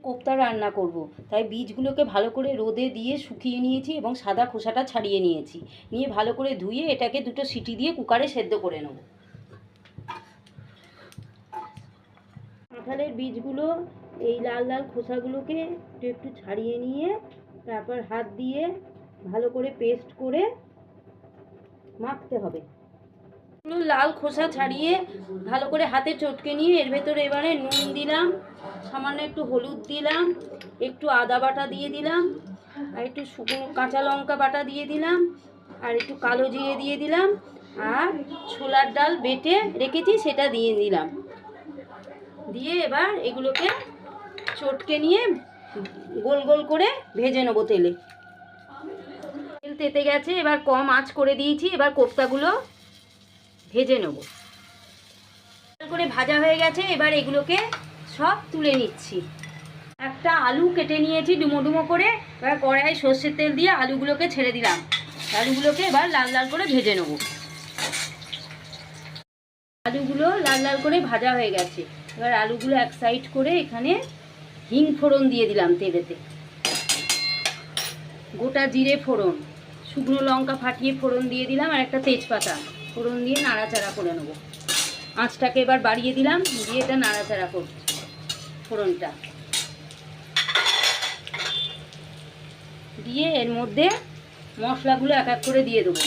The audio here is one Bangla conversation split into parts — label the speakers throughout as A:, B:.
A: কোপ্তা রান্না করব, তাই বীজগুলোকে ভালো করে রোদে দিয়ে শুকিয়ে নিয়েছি এবং সাদা খোসাটা ছাড়িয়ে নিয়েছি। নিয়ে ভালো করে ধুয়ে এটাকে দুটো সিটি দিয়ে কুকারে সেদ্ধ করে নেব। কাঁঠালের বীজগুলো এই লাল লাল খোসাগুলোকে একটু ছাড়িয়ে নিয়ে তারপর হাত দিয়ে ভালো করে পেস্ট করে মাখতে হবে। লাল খোসা ছাড়িয়ে ভালো করে হাতে চটকে নিয়ে এর ভেতরে এবারে নুন দিলাম, সামান্য একটু হলুদ দিলাম, একটু আদা বাটা দিয়ে দিলাম, আর একটু শুকনো কাঁচা লঙ্কা বাটা দিয়ে দিলাম, আর একটু কালো জিরে দিয়ে দিলাম, আর ছোলার ডাল বেটে রেখেছি সেটা দিয়ে দিলাম। দিয়ে এবার এগুলোকে চটকে নিয়ে গোল গোল করে ভেজে নেবো তেলে। তেল তেতে গেছে, এবার কম আঁচ করে দিয়েছি। এবার কোপ্তাগুলো ভেজে নেব। করে ভাজা হয়ে গেছে, এবার এগুলোকে সব তুলে নিচ্ছি। একটা আলু কেটে নিয়েছি ডুমো ডুমো করে, এবার কড়াই সর্ষের তেল দিয়ে আলুগুলোকে ছেড়ে দিলাম। আলুগুলোকে এবার লাল লাল করে ভেজে নেব। আলুগুলো লাল লাল করে ভাজা হয়ে গেছে, এবার আলুগুলো এক সাইড করে এখানে হিং ফোড়ন দিয়ে দিলাম তেলেতে। গোটা জিরে ফোড়ন, শুকনো লঙ্কা ফাটিয়ে ফোড়ন দিয়ে দিলাম, আর একটা তেজপাতা ফোড়ন দিয়ে নাড়াচাড়া করে নেব। আঁচটাকে এবার বাড়িয়ে দিলাম, দিয়ে এটা নাড়াচাড়া করব। ফোড়নটা দিয়ে এর মধ্যে মশলাগুলো এক এক করে দিয়ে দেবো।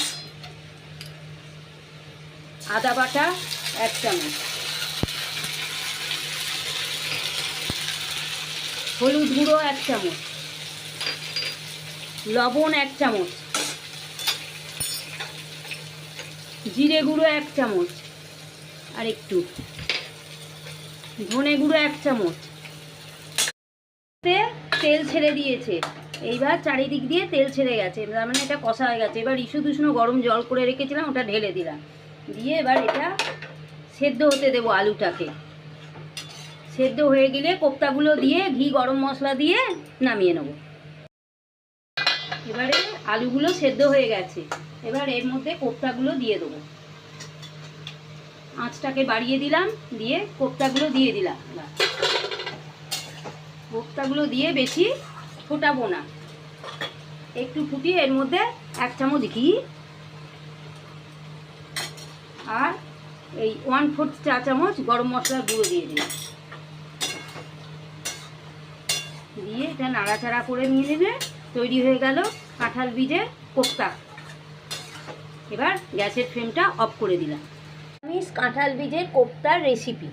A: আদা বাটা 1 চামচ, হলুদ গুঁড়ো 1 চামচ, লবণ 1 চামচ, জিরে গুঁড়ো 1 চামচ, আর একটু ধনে গুঁড়ো 1 চামচ। তেল ছেড়ে দিয়েছে, এইবার চারিদিক দিয়ে তেল ছেড়ে গেছে, তার মানে এটা কষা হয়ে গেছে। এবার ইস্যু দুষ্ণ গরম জল করে রেখেছিলাম, ওটা ঢেলে দিলাম। দিয়ে এবার এটা সেদ্ধ হতে দেবো। আলুটাকে সেদ্ধ হয়ে গেলে কোপ্তাগুলো দিয়ে ঘি গরম মশলা দিয়ে নামিয়ে নেব। এবারে আলুগুলো সেদ্ধ হয়ে গেছে, এবার এর মধ্যে কোপ্তাগুলো দিয়ে দেবো। আঁচটাকে বাড়িয়ে দিলাম, দিয়ে কোপ্তাগুলো দিয়ে দিলাম। কোপ্তাগুলো দিয়ে বেশি ফোটাবো না, একটু ফুটিয়ে এর মধ্যে 1 চামচ ঘি আর এই 1/4 চা চামচ গরম মশলার গুঁড়ো দিয়ে দিলাম। দিয়ে এটা নাড়াচাড়া করে নিয়ে নেবে। তৈরি হয়ে গেল কাঁঠাল বীজের কোপ্তা। এবার গ্যাসের ফ্লেমটা অফ করে দিলাম। কাঁঠাল বীজের কোপ্তার রেসিপি।